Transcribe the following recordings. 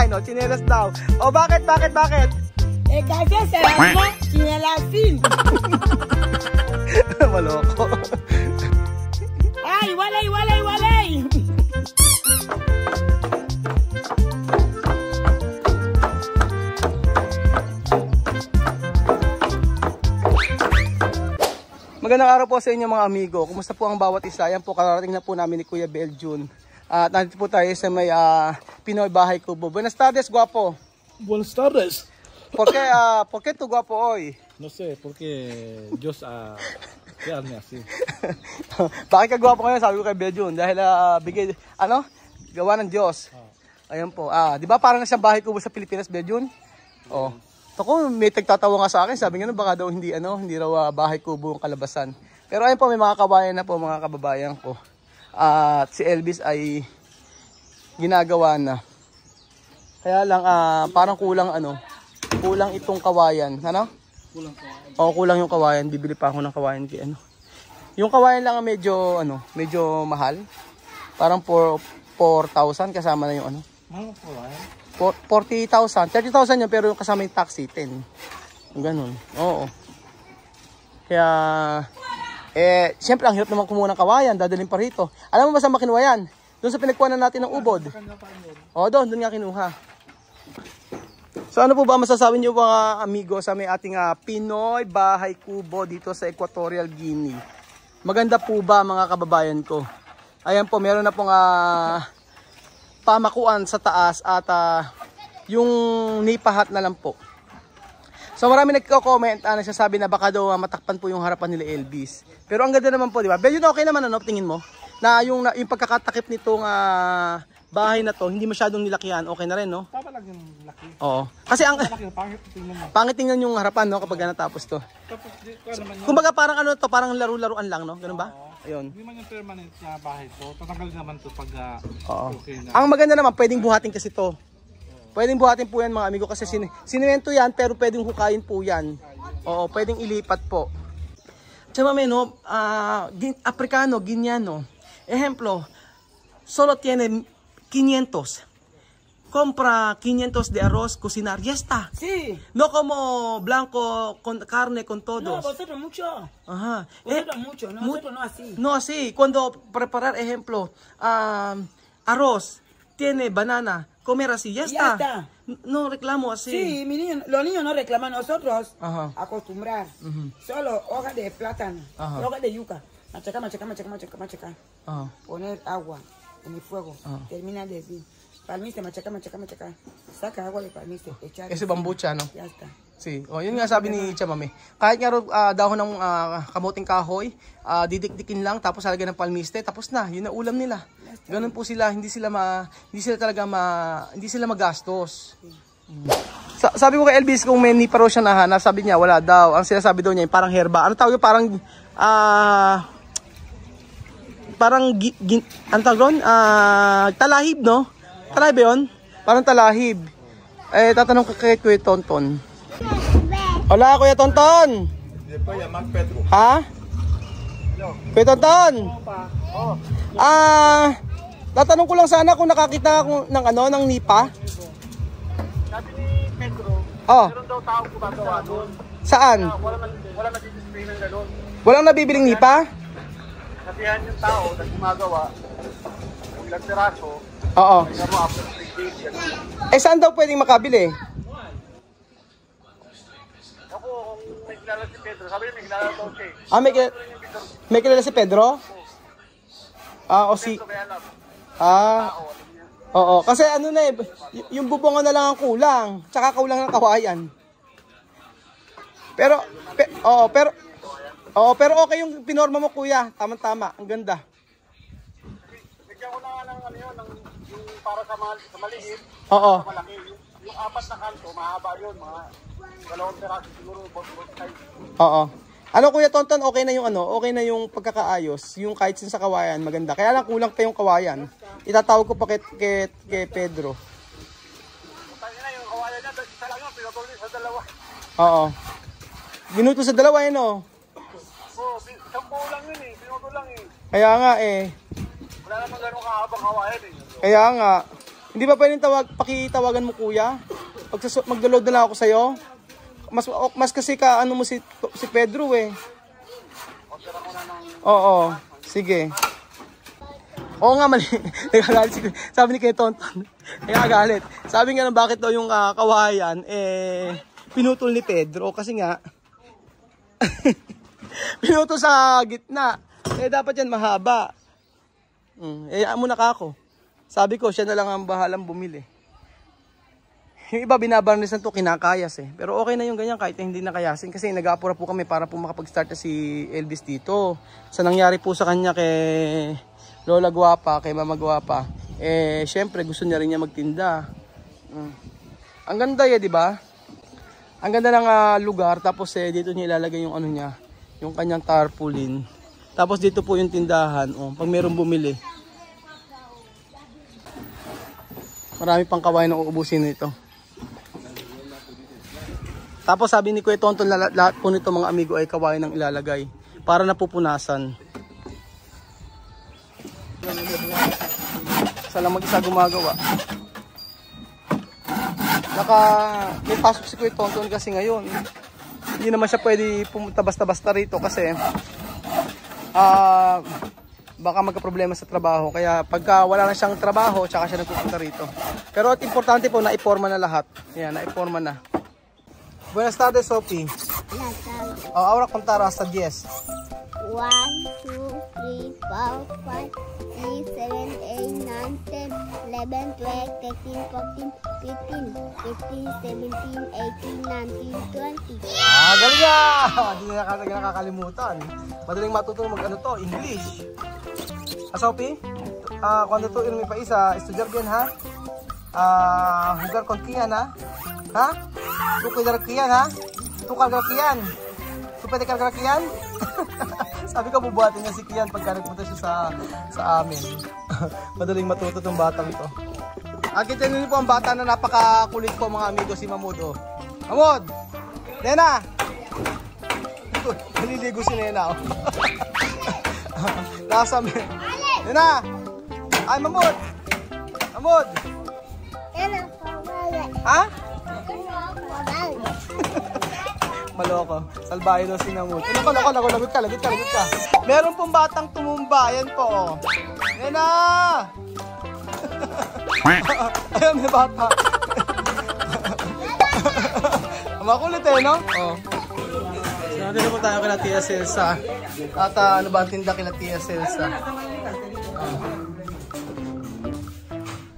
design. O, chinelas daw. O, bakit? Eh, kasi sa mo, chinelasin. Maloko. Ay, walay. Magandang araw po sa inyo mga amigo. Kumusta po ang bawat isa? Yan po, kararating na po namin ni Kuya Beljun. At nandito po tayo sa may Pinoy Bahay Kubo. Buenas tardes, guapo. Buenas tardes. ¿Por qué tu guapo hoy? No sé, porque Dios crearme así. Bakit ka guwapo ngayon? Sabi ko kay Beljun. Dahil bigay, gawa ng Diyos. Ayan po. Di ba parang siyang bahay kubo sa Pilipinas, Beljun? Oh. Ako, may tagtatawa nga sa akin. Sabi nga baka daw hindi raw bahay kubo ang kalabasan. Pero ayun po, may mga kabayan na po, mga kababayan ko. At si Elvis ay ginagawa na. Kaya lang, parang kulang itong kawayan. Ano? Kulang yung kawayan. Bibili pa ako ng kawayan kay Yung kawayan lang medyo mahal. Parang 4,000 kasama na yung Mahal ang kawayan? 40,000. 30,000 yun pero yung kasama yung taxi 10. Ganun. Oo. Kaya siyempre ang hirap naman kumuha ng kawayan, dadalhin pa rito. Alam mo ba saan makinuha yan? Doon sa pinagkuhanan natin ng ubod. Doon nga kinuha. So ano po ba masasabi niyo mga amigo sa may ating Pinoy Bahay Kubo dito sa Equatorial Guinea? Maganda po ba mga kababayan ko? Ayan po, meron na pong pamakuan sa taas at yung nipahat na lang po. So marami nagko-comment, nagsasabi na baka daw matakpan po yung harapan nila Elvis. Pero ang ganda naman po, di ba? Pero yun okay naman tingin mo? Na yung pagkakatakip nitong bahay na to, hindi masyadong nilakihan, okay na rin, no? Tama lang yung laki. Oo. Kasi ang pangit tingnan yung harapan, no, kapag natapos to. Kumbaga parang parang laro-laruan lang, no? Ganun ba? Ayun. Hindi man yung permanent na bahay to. Tatanggalin naman to pag okay na. Ang maganda naman, pwedeng buhatin kasi to. Pwedeng buhatin po yan mga amigo kasi sinimento yan pero pwedeng hukayin po yan. Oo, pwedeng ilipat po. Tsaka no, Africano, Guineano. Ejemplo, solo tiene 500. Compra 500 de arroz, cocinar, ya está. Sí. No como blanco con carne con todos. No, vosotros mucho. Ajá. Vosotros mucho, nosotros no así. No así. Cuando preparar, ejemplo, arroz, tiene banana, comer así, ya está. No reclamo así. Sí, mi niño, los niños no reclaman, nosotros Ajá. acostumbrar. Solo hoja de plátano, hoja de yuca. Machacar. Ajá. Poner agua en el fuego. Termina de decir. Palmiste, machaca. Saca agua de palmiste, echar. Ese bambucha, no? Ya está. Si, yun nga sabi ni Chamame. Kahit nga dahon ng kamuting kahoy, didikdikin lang tapos lalagyan ng palmiste, tapos na, yun na ulam nila. Ganun po sila, hindi sila magastos. Sabi ko kay Elvis kung may nipa raw siya nahanap, sabi niya wala daw. Ang sinasabi daw niya parang herba. Ano tawag yun? Talahib, no? Talahib ba yun? Parang talahib. Tatanong ko kay Kuya Tonton. Hola, Kuya Tonton! Ha? Kuya Tonton! Tatanong ko lang sana kung nakakita ako ng nipa. Sabi ni Pedro, meron daw tao gumagawa doon. Saan? Wala nag-display ng gano'n. Walang nabibiling nipa? Sabihan yung tao na gumagawa, kung ilang piraso, Oo. after 3 days. Saan daw pwedeng makabili? Ako, kung may kilala si Pedro, sabi niya may kilala daw siya eh. May kilala si Pedro? Oo. Kasi yung bubongan na lang ang kulang. Tsaka kulang ng kawayan. Pero okay yung pinorma mo, kuya. Tama-tama. Ang ganda. Bigyan ko na ng yung para sa maliit, Oo. sa malaki. Yung 4 na kanto, mahaba yun. Mga 2 piraso siguro, both sides. Oo. Ano Kuya Tonton, okay na yung pagkakaayos. Yung kahit sa kawayan, maganda. Kaya lang kulang pa yung kawayan. Itatawag ko pa kay Pedro. Tayo na yung kawayan niya, isa lang yun, pinatuloy sa 2. Oo. Minuto sa 2 yun, oh. Oo, 10 lang yun eh, pinuto lang eh. Kaya nga eh. Wala naman ganun kahabang kawayan eh. Kaya nga. Hindi ba pwedeng pakitawagan mo kuya? Magdo-load na lang ako sa'yo. Mas kasi ka ano mo si Pedro eh. Oo, sige. Oo nga, mali. Nagagalit. Sabi ni Kuya Tonton. Nagagalit. Sabi nga bakit daw yung kawayan, pinutol ni Pedro. Kasi nga, pinutol sa gitna. Dapat yan mahaba. Muna ka ako. Sabi ko, siya na lang ang bahalang bumili. Yung iba binabarnisan to, kinakayas eh. Pero okay na yung ganyan kahit hindi nakayasin. Kasi nag-aapura po kami para po makapag-start na si Elvis dito. Sa nangyari po sa kanya kay Lola Guapa, kay Mama Guapa, syempre gusto niya rin niya magtinda. Ang ganda di ba? Ang ganda ng lugar. Tapos dito niya ilalagay yung ano niya, yung kanyang tarpaulin. Tapos dito po yung tindahan. Pag mayroong bumili. Marami pang kawain na uubusin nito. Tapos sabi ni Kuya Tonton na lahat po nito mga amigo ay kawain ang ilalagay para napupunasan. Isa lang mag-isa gumagawa. May pasok si Kuya Tonton kasi ngayon. Hindi naman siya pwede pumunta basta-basta rito kasi baka magka-problema sa trabaho. Kaya pagka wala na siyang trabaho, tsaka siya nagpupunta rito. Pero at importante po, naiporma na lahat. Yan, naiporma na. Buenas tardes, Sophie. Buenas tardes. Ahora contar hasta 10. 1, 2, 3, 4, 5, 6, 7, 8, 9, 10, 11, 12, 13, 14, 15, 16, 17, 18, 19, 20. Galing na! Hindi na nakakalimutan. Madaling matutunan mag-ano to, English. Sophie, cuando tú irme país a estudiar bien, ha? Jugar con Kian, ha? Ha? Tu cuidar Kian, ha? Tu cargar Kian. Tu pwede cargar Kian? Sabi ko, bubuhatin niya si Kian pagka nagpunta siya sa amin. Madaling matuto tong batang ito. Kita niyo po ang bata na napakakulit po mga amigo, si Mamud. Mamud! Nena! Naliligo si Nena. Nasa amin. Nena! Ay, Mamud! Mamud! Ha? Maloko. Salbahe daw si Mamud. Lagot ka. Meron pong batang tumumba. Ayan po. Nena! Ayan, may bata. Makulit no? So, natin na po tayo kila Tia Celsa. At ano ba ang tinda kila Tia Celsa?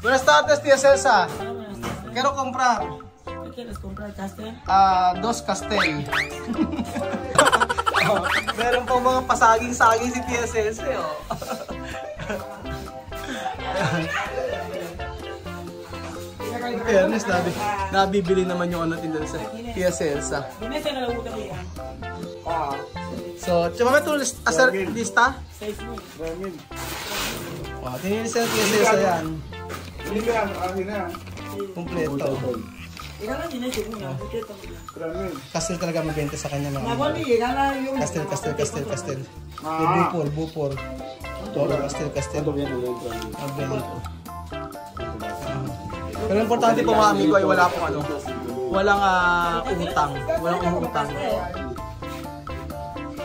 Buenas tardes, Tia Celsa. Quiero comprar. ¿Qué quieres comprar, Castel? 2 Castel. Meron po mga pasaging-saging si Tia Celsa. Fairness, nabibili naman yung ano tinda sa Tia Celsa. So, chama tú hacer lista? 6,000. Wow, tinili sa Tia Celsa yan. Kompleto. Castel talaga mabenta sa kanya mga. Castel. Bupor. Toro, Castel. Mabenta. Pero importante po mga amigo ay wala pong walang utang.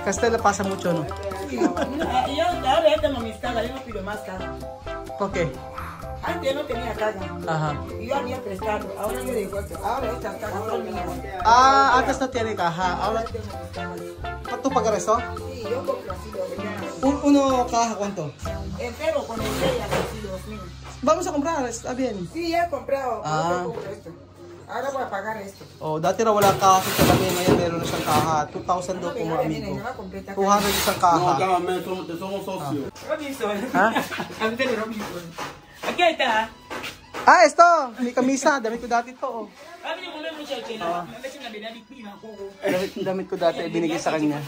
Castel na pasa mucho, no? Okay. Antes no tenía caja. Ajá. Yo había prestado. Ahora yo digo, ahora estas cajas son mías. Antes no tiene caja. Ahora, ¿tú pagas eso? Sí, yo compro así los míos. Uno caja, ¿cuánto? Entero con el de así los míos. Vamos a comprar, está bien. Sí, ya he comprado. Ahora compro esto. Ahora voy a pagar esto. Dati raw wala kaha sa kami, ngayon meron na siyang kaha. 2,000 daw po mga amigo. 200 isang kaha. Somos socios. Robinson. Ha? Antes de Robinson. Aquí está. Esto! May kamisa. Damit ko dati to. Damit ko dati binigay sa kanya.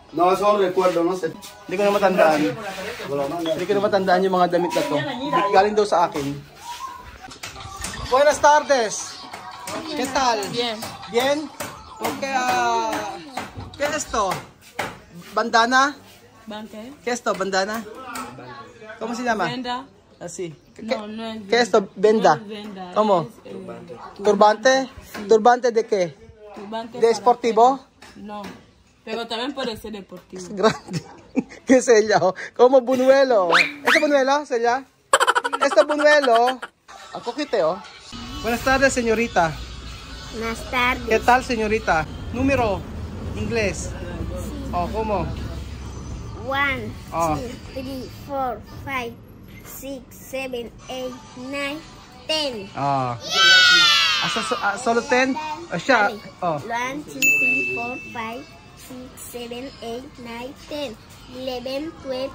No, eso recuerdo, no sé. Hindi ko na matandaan. Hindi ko na matandaan yung mga damit na to. Galing daw sa akin. Buenas tardes. ¿Qué tal? Bien. Bien? Okay, ¿qué es esto? ¿Bandana? ¿Banque? ¿Qué es esto? ¿Bandana? ¿Cómo se llama? Venda. Así. No, no es ¿Qué es esto? Venda. No es venda, ¿Cómo? es, ¿Turbante? ¿Turbante de qué? turbante ¿De para esportivo? pelo. No, pero también puede ser deportivo. Grande. ¿Qué sella? Oh? Como buñuelo. ¿Esto buñuelo, sella? ¿Esto buñuelo? Ang kukite, oh. Buenas tardes, señorita. Buenas tardes. ¿Qué tal, señorita? Número, inglés. Oh, ¿cómo? 1, Oh. 2, 3, 4, 5, 6, 7, 8, 9, 10. Ah. Solo 10? Oh, siya. Oh. 1, 2, 3, 4, 5, 6, 7, 8, 9, 10. 11, 12,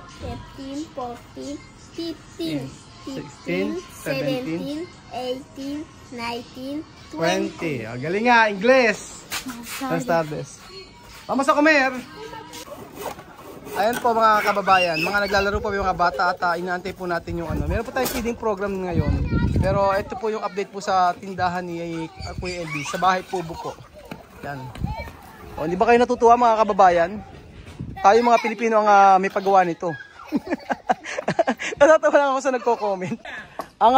13, 14, 15, 16, 17, 18, 19, 20. 20. Oh, galing nga, inglés. Buenas tardes. Vamos a comer. Ayan po mga kababayan, mga naglalaro po yung mga bata at inaantay po natin yung ano. Meron po tayong feeding program ngayon. Pero ito po yung update po sa tindahan ni Kuya LB sa bahay po po. Yan. O, hindi ba kayo natutuwa mga kababayan? Tayo mga Pilipino ang may paggawa nito. Natatawa lang ako sa nagko-comment. Ang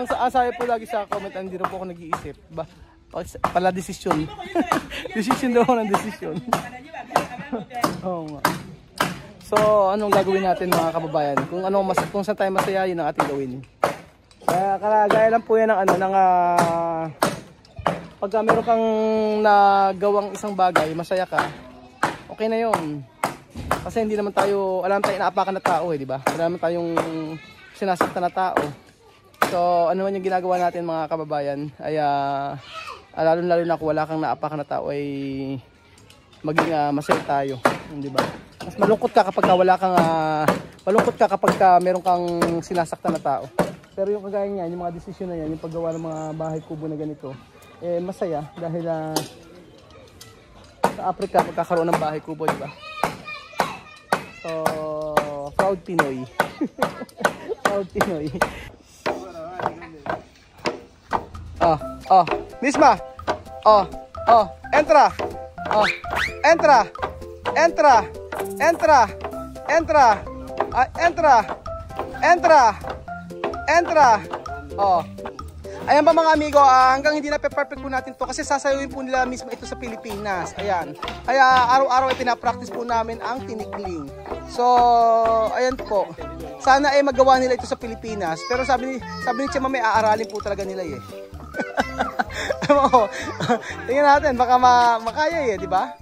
sabi po lagi sa comment, hindi rin po ako nag-iisip. Pala desisyon. Desisyon daw ako ng desisyon. Oo nga. So, anong gagawin natin mga kababayan? Kung saan tayo masaya, yun ang ating gawin. Kaya gaya lang po yan ng pagka meron kang nagawang isang bagay, masaya ka, okay na yun. Kasi hindi naman tayo, alam tayo inaapakan na tao di ba? Wala naman tayong sinasaktan na tao. So, ano man yung ginagawa natin mga kababayan, ay lalo na kung wala kang naapakan na tao, ay maging masaya tayo, di ba? Mas malungkot ka kapag meron kang sinasaktan na tao. Pero yung kagaya niyan, yung mga desisyon na yan, yung paggawa ng mga bahay kubo na ganito, masaya dahil sa Africa magkakaroon ng bahay kubo, di ba? So, proud Pinoy. Proud Pinoy. Misma. Entra. Entra. Ayan ba mga amigo, hanggang hindi na perfect po natin to kasi sasayawin po nila mismo ito sa Pilipinas. Ayan. Kaya araw-araw ay pinapractice po namin ang tinikling. So, ayan po. Sana ay magawa nila ito sa Pilipinas. Pero sabi ni Chema, may aaralin po talaga nila eh. Tingnan natin, baka makaya di ba?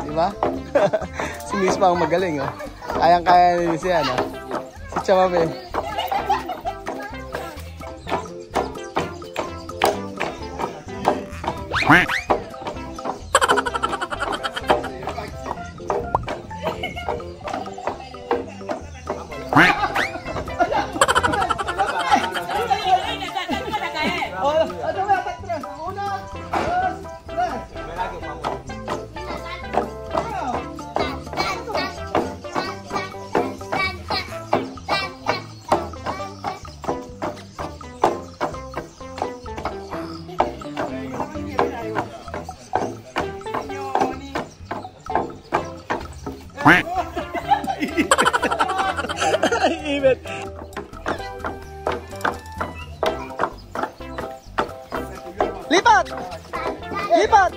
Di ba? Si Miss pa ang magaling, oh. Kayang-kaya nila siya, no? Si Chamabe. Even. Lipat! Lipat!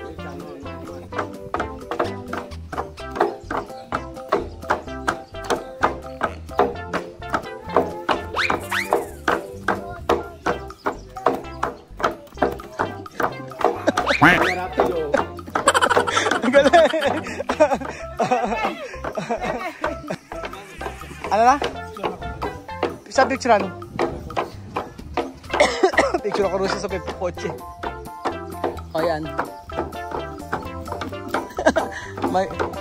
Ano na? Sa picturean. Picture ako rin sa kotse. O yan.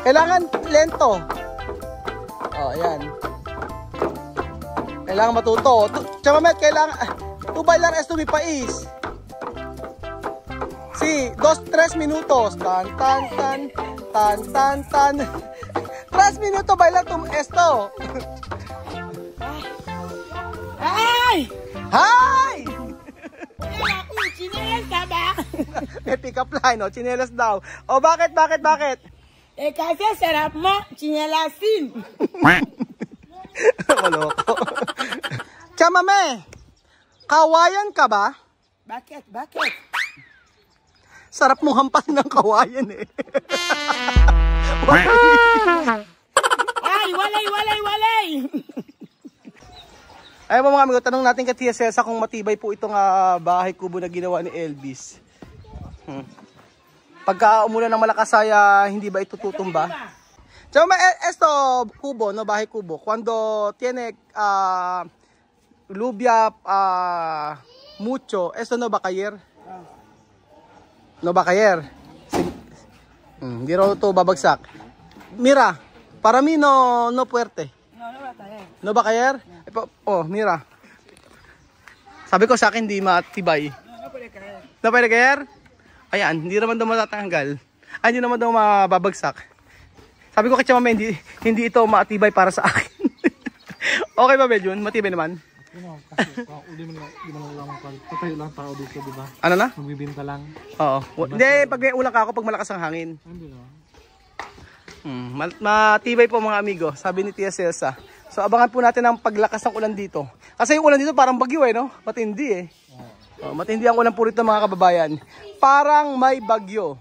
Kailangan lento. O yan. Kailangan matuto. Chamamet, kailangan 2 bailar esto mi país. Sí, 2-3 minutos. Tan tan tan tan tan tan. 3 minutos bailar esto. ¡Ay! Hi! Chinelas ka ba? May pick up line, oh. Chinelas daw. O, bakit? Kasi sarap mo, chinyalasin. Maloko. Chamame, kawayan ka ba? Bakit? Sarap mong hampasin ng kawayan eh. Ay, walay. Ayun po mga amigo, tanong natin kay Tia Cesa kung matibay po itong bahay kubo na ginawa ni Elvis. Pagka umulan ng malakas ay hindi ba ito tutumba? So, esto kubo, no, bahay kubo. Cuando tiene lluvia mucho, esto no va a caer? No va a caer. Hindi raw ito babagsak. Mira, para mí no fuerte. No va a caer? Oh, mira. Sabi ko sa akin, hindi matibay. No puede caer. Ayan, hindi naman daw matatanggal. Ay, hindi naman daw mababagsak. Sabi ko kay Mama, hindi ito matibay para sa akin. Okay ba, Bejun? Matibay naman? Hindi mo lang patayo lang tao dito, di ba? Ano na? Magbibinta lang. Oo. Hindi, pag may ulang ka ako, pag malakas ang hangin. Hindi naman. Matibay po mga amigo, sabi ni Tia Celsa. So abangan po natin ang paglakas ng ulan dito. Kasi yung ulan dito parang bagyo eh, no? Matindi eh. Matindi ang ulan po rito mga kababayan. Parang may bagyo.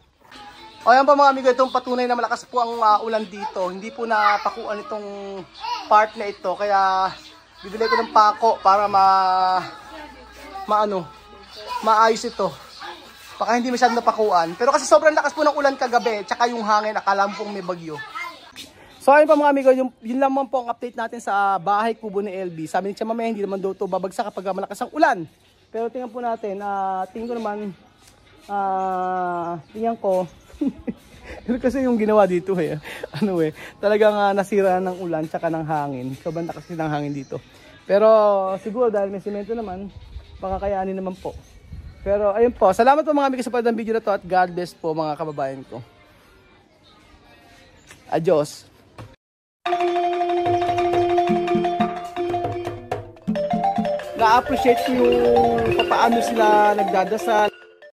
O yan po mga amigo, itong patunay na malakas po ang ulan dito. Hindi po napakuan itong part na ito. Kaya bibili ko ng pako para maayos ito. Baka hindi masyadong napakuan. Pero kasi sobrang lakas po ng ulan kagabi. Tsaka yung hangin, akala mo pong may bagyo. So ayun pa mga amigo, yun lang po ang update natin sa bahay kubo ni LB. Sabi ni Tia Mame, hindi naman daw ito babagsak kapag malakas ang ulan. Pero tingnan po natin, tingin ko naman, tingnan ko, kasi yung ginawa dito talagang nasira ng ulan tsaka ng hangin. Sobrang lakas ng hangin dito. Pero siguro dahil may semento naman, baka kayanin naman po. Pero ayun po, salamat po mga amigo sa panonood ng video na to at God bless po mga kababayan ko. Adios. Na-appreciate ko yung paano sila nagdadasal.